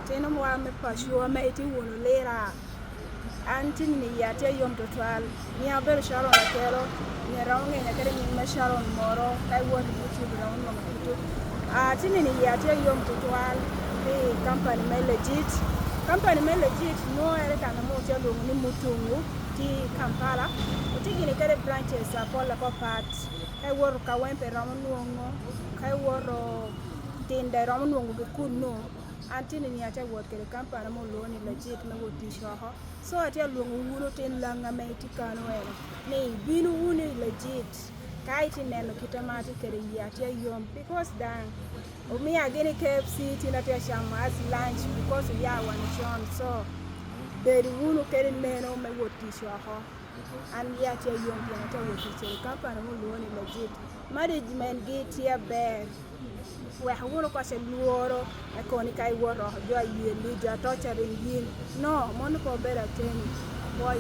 teno wa me pasho me iti wono lera antin ni ya te yom total ni aber sharon kero ni rawnge na kere ni me sharon moro kai won YouTube rawn no kuto tin ni ya te yom total the company me legit no ere kana mo te lo ni mutungu ti Kampala otigi ni kere branches apola ko pat kai wor ka wempe rawn nuongo kai woro tinde rawn nuongo be kuno antini ni ate wot kere kampana mo lo ni legit me woti shoho so ate luongo wuno tin langa me tikano ene ni binu wuni legit kai ti neno kitamati kere ate yom because dan o mi ageni KFC tina te shama as lunch because we are one chon so beri wuno kere neno me woti shoho and ate yom tina te woti kere kampana mo lo ni legit management get here bear we hawuno ko se luoro e koni kai woro jo yeli jo to chere yin no mon ko bera teni boy